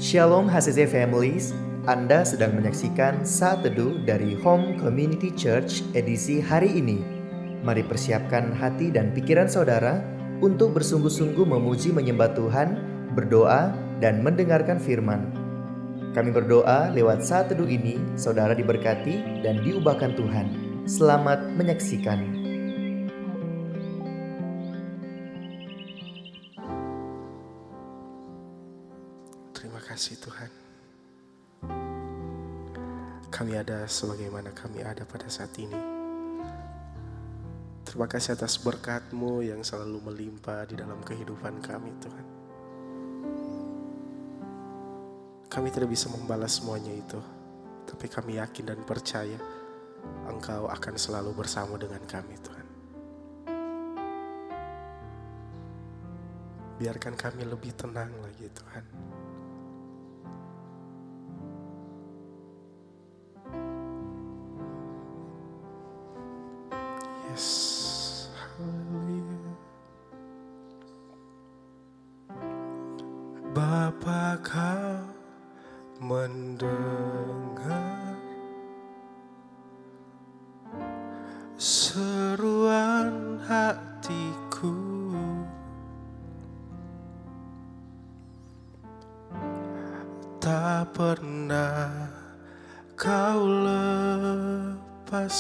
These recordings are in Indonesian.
Shalom HCC Families, Anda sedang menyaksikan Saat Teduh dari Home Community Church edisi hari ini. Mari persiapkan hati dan pikiran saudara untuk bersungguh-sungguh memuji menyembah Tuhan, berdoa, dan mendengarkan firman. Kami berdoa lewat Saat Teduh ini, saudara diberkati dan diubahkan Tuhan. Selamat menyaksikan. Terima kasih Tuhan. Kami ada sebagaimana kami ada pada saat ini. Terima kasih atas berkat-Mu yang selalu melimpah di dalam kehidupan kami Tuhan. Kami tidak bisa membalas semuanya itu, tapi kami yakin dan percaya Engkau akan selalu bersama dengan kami Tuhan. Biarkan kami lebih tenang lagi Tuhan. Yes, haleluya. Bapa, Kau mendengar seruan hatiku, tak pernah Kau lepaskan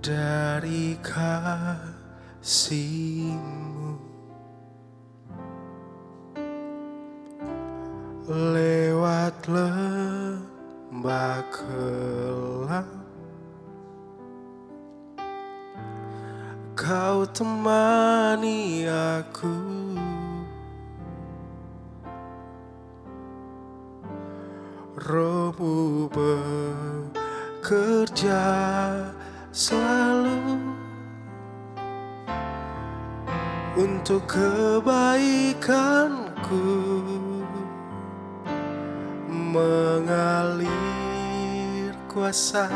dari kasih-Mu. Lewat lembah kelam, Kau temani aku. Roh-Mu bekerja selalu untuk kebaikanku, mengalir kuasa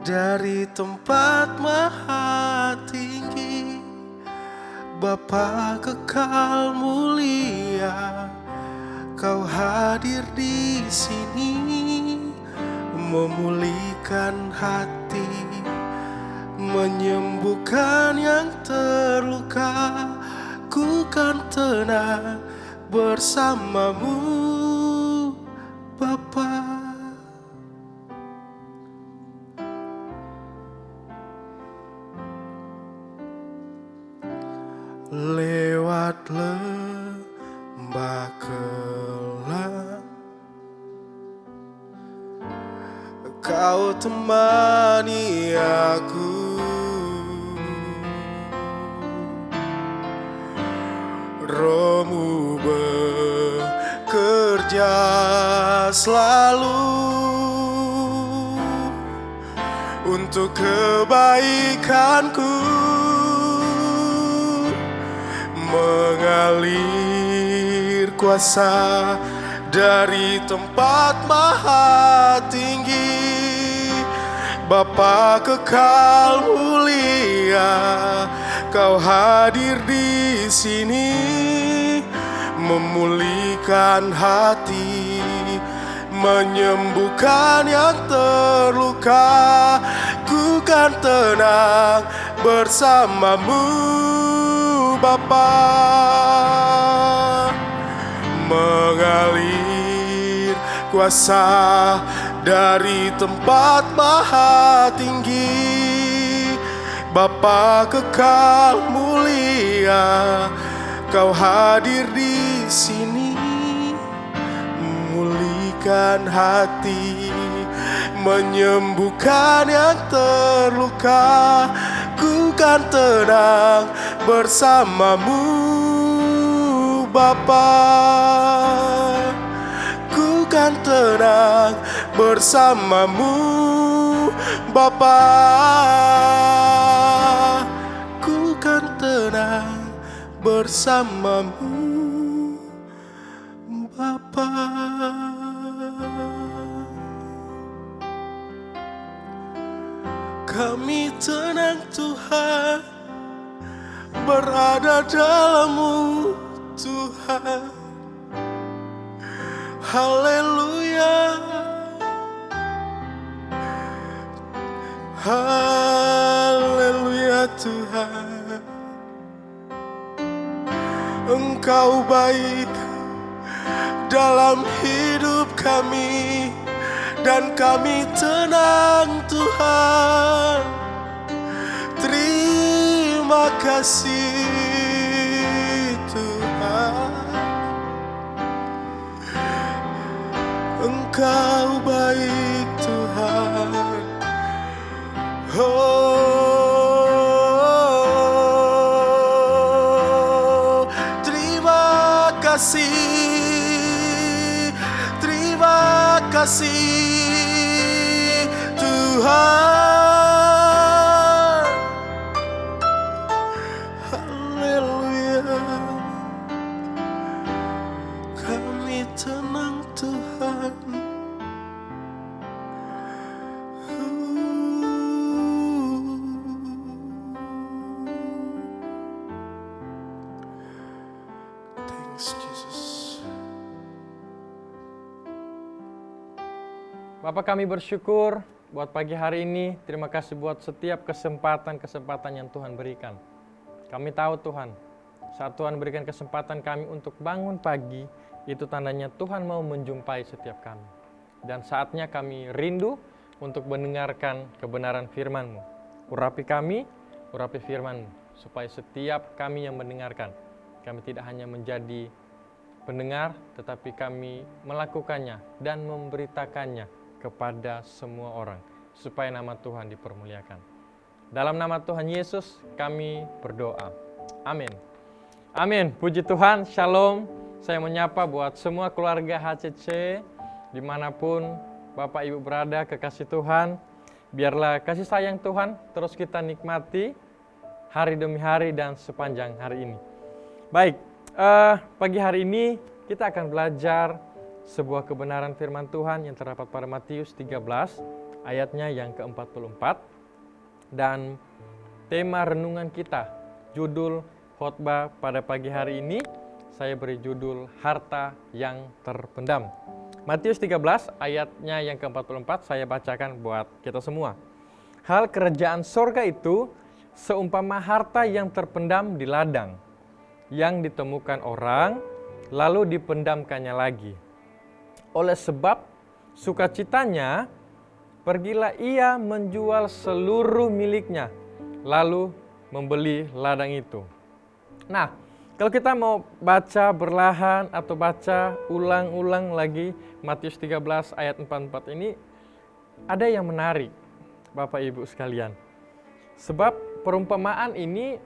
dari tempat maha tinggi. Bapa kekal mulia, Kau hadir di sini, memulihkan hati, menyembuhkan yang terluka. Ku kan tenang bersama-Mu Bapa. Lewat lembah kelam, Kau temani aku. Roh-Mu bekerja selalu untuk kebaikanku, mengalir kuasa dari tempat maha tinggi. Bapa kekal mulia, Kau hadir di sini, memulihkan hati, menyembuhkan yang terluka. Ku kan tenang bersama-Mu Bapa, mengalir kuasa dari tempat maha tinggi. Bapa kekal mulia, Kau hadir di sini, memulihkan hati, menyembuhkan yang terluka. Ku kan tenang bersama-Mu Bapa, ku kan tenang bersama-Mu Bapa, ku kan tenang bersama-Mu Bapa. Kami tenang Tuhan, berada dalam-Mu Tuhan. Haleluya, haleluya Tuhan. Engkau baik dalam hidup kami, dan kami tenang Tuhan. Terima kasih Tuhan. Engkau baik Tuhan. Oh, terima kasih, terima kasih Tuhan. Haleluya, kami tenang Tuhan. Thanks Jesus. Bapak, kami bersyukur buat pagi hari ini. Terima kasih buat setiap kesempatan-kesempatan yang Tuhan berikan. Kami tahu Tuhan, saat Tuhan berikan kesempatan kami untuk bangun pagi, itu tandanya Tuhan mau menjumpai setiap kami. Dan saatnya kami rindu untuk mendengarkan kebenaran firman-Mu. Urapi kami, urapi firman-Mu, supaya setiap kami yang mendengarkan, kami tidak hanya menjadi pendengar, tetapi kami melakukannya dan memberitakannya kepada semua orang, supaya nama Tuhan dipermuliakan. Dalam nama Tuhan Yesus kami berdoa. Amin. Amin. Puji Tuhan. Shalom. Saya menyapa buat semua keluarga HCC, dimanapun Bapak Ibu berada, kekasih Tuhan. Biarlah kasih sayang Tuhan terus kita nikmati hari demi hari dan sepanjang hari ini. Baik, pagi hari ini kita akan belajar sebuah kebenaran firman Tuhan yang terdapat pada Matius 13 ayatnya yang ke-44. Dan tema renungan kita, judul khotbah pada pagi hari ini, saya beri judul Harta yang Terpendam. Matius 13 ayatnya yang ke-44 saya bacakan buat kita semua. Hal kerajaan sorga itu seumpama harta yang terpendam di ladang, yang ditemukan orang, lalu dipendamkannya lagi. Oleh sebab sukacitanya, pergilah ia menjual seluruh miliknya, lalu membeli ladang itu. Nah, kalau kita mau baca berlahan atau baca ulang-ulang lagi Matius 13 ayat 44 ini, ada yang menarik Bapak Ibu sekalian. Sebab perumpamaan ini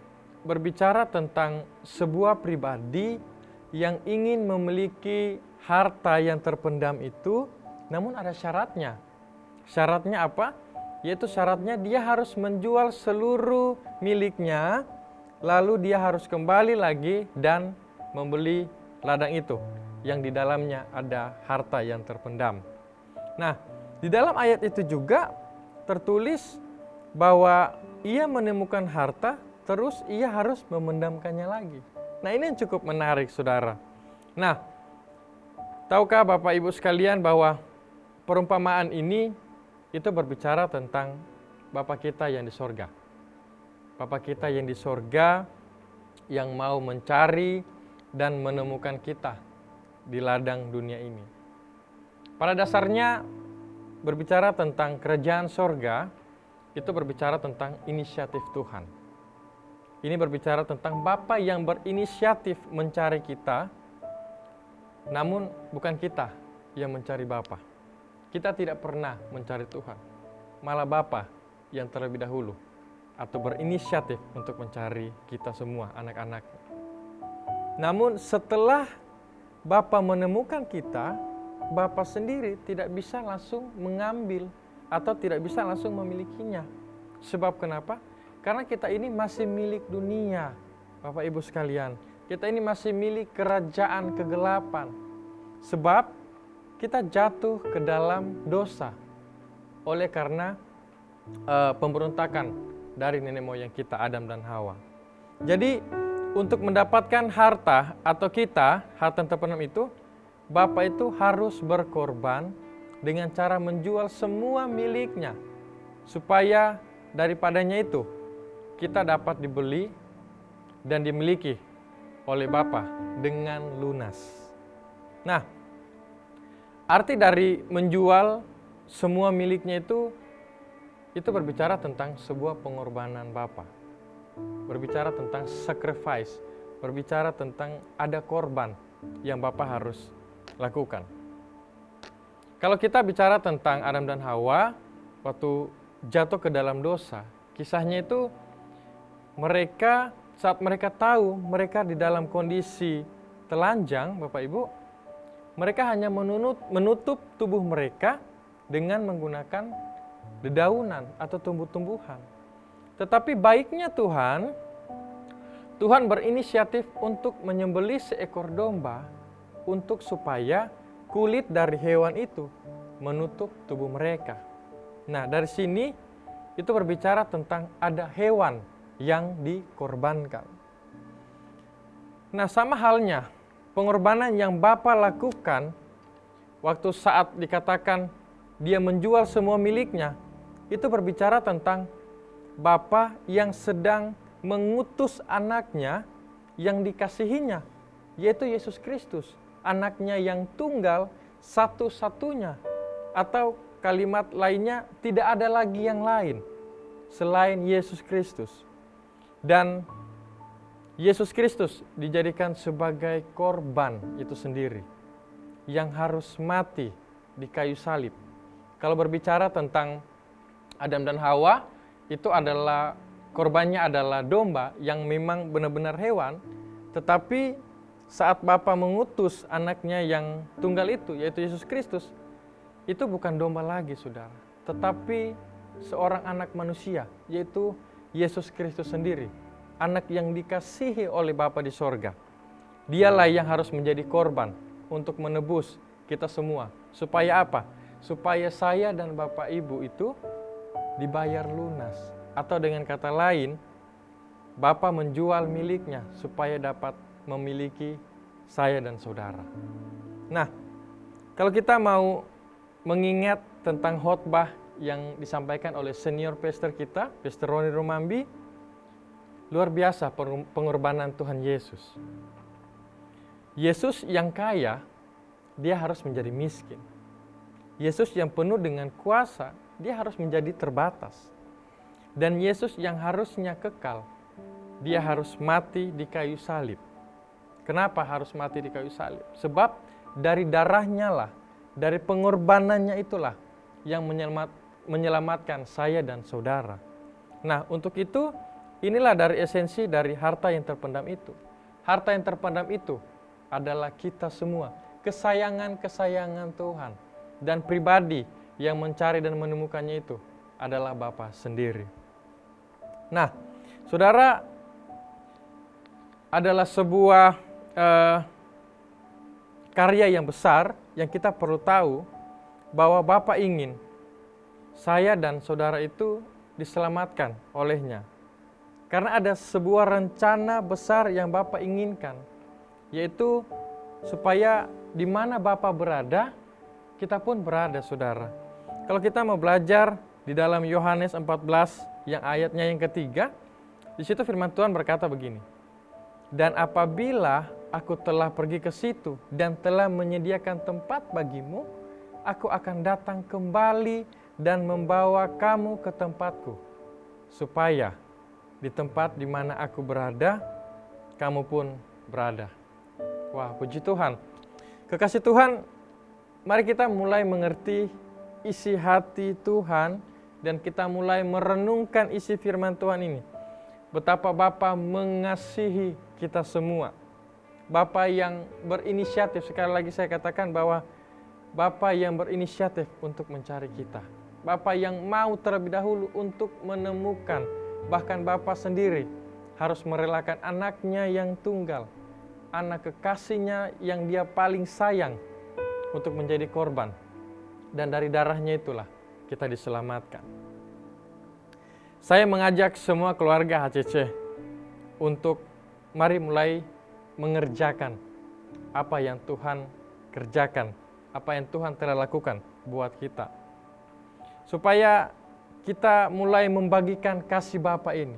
berbicara tentang sebuah pribadi yang ingin memiliki harta yang terpendam itu, namun ada syaratnya. Syaratnya apa? Yaitu syaratnya dia harus menjual seluruh miliknya, lalu dia harus kembali lagi dan membeli ladang itu, yang di dalamnya ada harta yang terpendam. Nah, di dalam ayat itu juga tertulis bahwa ia menemukan harta, terus ia harus memendamkannya lagi. Nah, ini yang cukup menarik, saudara. Nah, tahukah Bapak Ibu sekalian bahwa perumpamaan ini itu berbicara tentang Bapa kita yang di sorga. Bapa kita yang di sorga yang mau mencari dan menemukan kita di ladang dunia ini. Pada dasarnya berbicara tentang kerajaan sorga, itu berbicara tentang inisiatif Tuhan. Ini berbicara tentang Bapa yang berinisiatif mencari kita, namun bukan kita yang mencari Bapa. Kita tidak pernah mencari Tuhan, malah Bapa yang terlebih dahulu atau berinisiatif untuk mencari kita semua, anak-anak. Namun setelah Bapa menemukan kita, Bapa sendiri tidak bisa langsung mengambil atau tidak bisa langsung memilikinya. Sebab kenapa? Karena kita ini masih milik dunia, Bapak Ibu sekalian. Kita ini masih milik kerajaan kegelapan. Sebab kita jatuh ke dalam dosa oleh karena pemberontakan dari nenek moyang kita Adam dan Hawa. Jadi untuk mendapatkan harta atau kita, harta yang terpendam itu, Bapa itu harus berkorban dengan cara menjual semua miliknya, supaya daripadanya itu kita dapat dibeli dan dimiliki oleh Bapa dengan lunas. Nah, arti dari menjual semua miliknya itu berbicara tentang sebuah pengorbanan Bapa. Berbicara tentang sacrifice, berbicara tentang ada korban yang Bapa harus lakukan. Kalau kita bicara tentang Adam dan Hawa, waktu jatuh ke dalam dosa, kisahnya itu saat mereka tahu mereka di dalam kondisi telanjang, Bapak Ibu, mereka hanya menutup tubuh mereka dengan menggunakan dedaunan atau tumbuh-tumbuhan. Tetapi baiknya Tuhan berinisiatif untuk menyembelih seekor domba untuk supaya kulit dari hewan itu menutup tubuh mereka. Nah, dari sini itu berbicara tentang ada hewan yang dikorbankan. Nah, sama halnya pengorbanan yang Bapa lakukan waktu saat dikatakan dia menjual semua miliknya, itu berbicara tentang Bapa yang sedang mengutus anaknya yang dikasihinya, yaitu Yesus Kristus, anaknya yang tunggal satu-satunya, atau kalimat lainnya tidak ada lagi yang lain selain Yesus Kristus. Dan Yesus Kristus dijadikan sebagai korban itu sendiri yang harus mati di kayu salib. Kalau berbicara tentang Adam dan Hawa, itu adalah korbannya adalah domba yang memang benar-benar hewan, tetapi saat Bapa mengutus anaknya yang tunggal itu, yaitu Yesus Kristus, itu bukan domba lagi, saudara, tetapi seorang anak manusia, yaitu Yesus Kristus sendiri, anak yang dikasihi oleh Bapa di sorga. Dialah yang harus menjadi korban untuk menebus kita semua. Supaya apa? Supaya saya dan Bapak Ibu itu dibayar lunas. Atau dengan kata lain, Bapa menjual miliknya supaya dapat memiliki saya dan saudara. Nah, kalau kita mau mengingat tentang khotbah yang disampaikan oleh senior pastor kita, Pastor Roni Rumambi, luar biasa pengorbanan Tuhan Yesus. Yesus yang kaya, dia harus menjadi miskin. Yesus yang penuh dengan kuasa, dia harus menjadi terbatas. Dan Yesus yang harusnya kekal, dia harus mati di kayu salib. Kenapa harus mati di kayu salib? Sebab dari darahnya lah, dari pengorbanannya itulah yang menyelamatkan saya dan saudara. Nah, untuk itu, inilah dari esensi dari harta yang terpendam itu. Harta yang terpendam itu adalah kita semua, kesayangan-kesayangan Tuhan. Dan pribadi yang mencari dan menemukannya itu adalah Bapa sendiri. Nah, saudara, adalah sebuah karya yang besar yang kita perlu tahu bahwa Bapa ingin saya dan saudara itu diselamatkan olehnya. Karena ada sebuah rencana besar yang Bapa inginkan, yaitu supaya di mana Bapa berada, kita pun berada, saudara. Kalau kita mau belajar di dalam Yohanes 14 yang ayatnya yang ketiga, di situ firman Tuhan berkata begini, "Dan apabila aku telah pergi ke situ dan telah menyediakan tempat bagimu, aku akan datang kembali dan membawa kamu ke tempatku, supaya di tempat di mana aku berada, kamu pun berada." Wah, puji Tuhan. Kekasih Tuhan, mari kita mulai mengerti isi hati Tuhan dan kita mulai merenungkan isi firman Tuhan ini. Betapa Bapa mengasihi kita semua. Bapa yang berinisiatif, sekali lagi saya katakan bahwa Bapa yang berinisiatif untuk mencari kita. Bapa yang mau terlebih dahulu untuk menemukan, bahkan Bapa sendiri harus merelakan anaknya yang tunggal, anak kekasihnya yang dia paling sayang untuk menjadi korban. Dan dari darahnya itulah kita diselamatkan. Saya mengajak semua keluarga HCC untuk mari mulai mengerjakan apa yang Tuhan kerjakan, apa yang Tuhan telah lakukan buat kita. Supaya kita mulai membagikan kasih Bapa ini.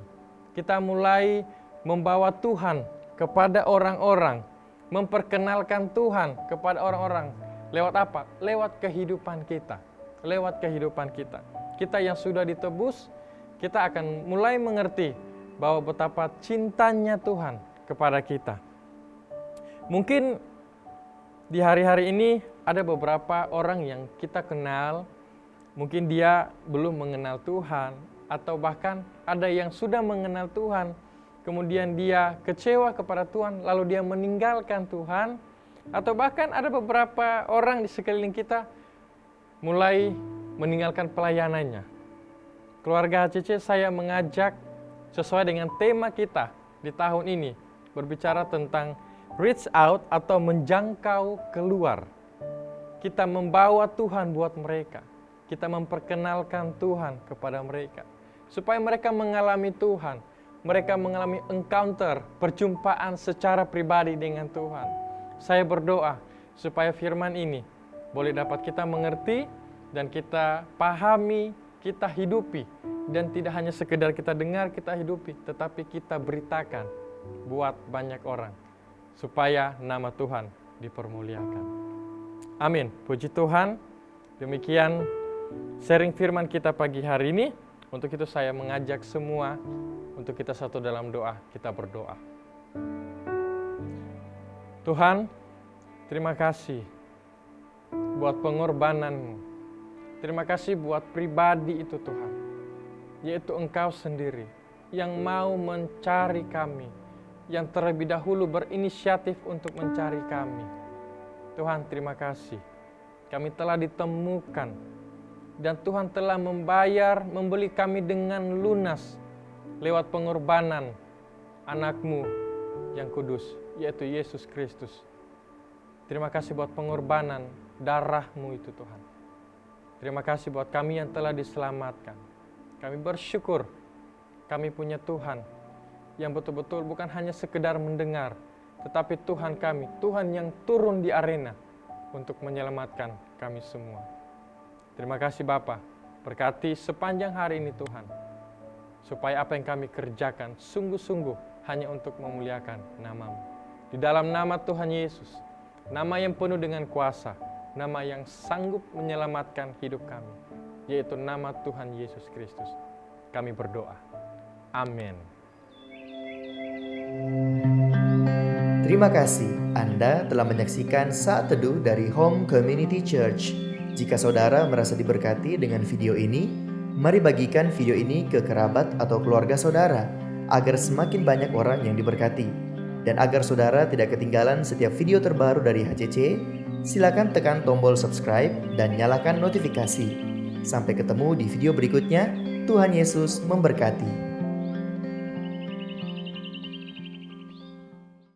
Kita mulai membawa Tuhan kepada orang-orang, memperkenalkan Tuhan kepada orang-orang. Lewat apa? Lewat kehidupan kita. Lewat kehidupan kita. Kita yang sudah ditebus, kita akan mulai mengerti bahwa betapa cintanya Tuhan kepada kita. Mungkin di hari-hari ini ada beberapa orang yang kita kenal, mungkin dia belum mengenal Tuhan, atau bahkan ada yang sudah mengenal Tuhan, kemudian dia kecewa kepada Tuhan, lalu dia meninggalkan Tuhan, atau bahkan ada beberapa orang di sekeliling kita mulai meninggalkan pelayanannya. Keluarga HCC, saya mengajak sesuai dengan tema kita di tahun ini, berbicara tentang reach out atau menjangkau keluar. Kita membawa Tuhan buat mereka. Kita memperkenalkan Tuhan kepada mereka. Supaya mereka mengalami Tuhan. Mereka mengalami encounter, perjumpaan secara pribadi dengan Tuhan. Saya berdoa supaya firman ini boleh dapat kita mengerti dan kita pahami, kita hidupi. Dan tidak hanya sekedar kita dengar, kita hidupi, tetapi kita beritakan buat banyak orang. Supaya nama Tuhan dipermuliakan. Amin. Puji Tuhan. Demikian sharing firman kita pagi hari ini. Untuk itu saya mengajak semua untuk kita satu dalam doa. Kita berdoa. Tuhan, terima kasih buat pengorbanan-Mu. Terima kasih buat pribadi itu Tuhan. Yaitu Engkau sendiri yang mau mencari kami, yang terlebih dahulu berinisiatif untuk mencari kami. Tuhan, terima kasih. Kami telah ditemukan dan Tuhan telah membayar, membeli kami dengan lunas lewat pengorbanan anak-Mu yang kudus, yaitu Yesus Kristus. Terima kasih buat pengorbanan darah-Mu itu Tuhan. Terima kasih buat kami yang telah diselamatkan. Kami bersyukur kami punya Tuhan yang betul-betul bukan hanya sekedar mendengar, tetapi Tuhan kami, Tuhan yang turun di arena untuk menyelamatkan kami semua. Terima kasih Bapa, berkati sepanjang hari ini Tuhan, supaya apa yang kami kerjakan sungguh-sungguh hanya untuk memuliakan nama-Mu. Di dalam nama Tuhan Yesus, nama yang penuh dengan kuasa, nama yang sanggup menyelamatkan hidup kami, yaitu nama Tuhan Yesus Kristus. Kami berdoa. Amin. Terima kasih Anda telah menyaksikan Saat Teduh dari Home Community Church. Jika saudara merasa diberkati dengan video ini, mari bagikan video ini ke kerabat atau keluarga saudara, agar semakin banyak orang yang diberkati. Dan agar saudara tidak ketinggalan setiap video terbaru dari HCC, silakan tekan tombol subscribe dan nyalakan notifikasi. Sampai ketemu di video berikutnya. Tuhan Yesus memberkati.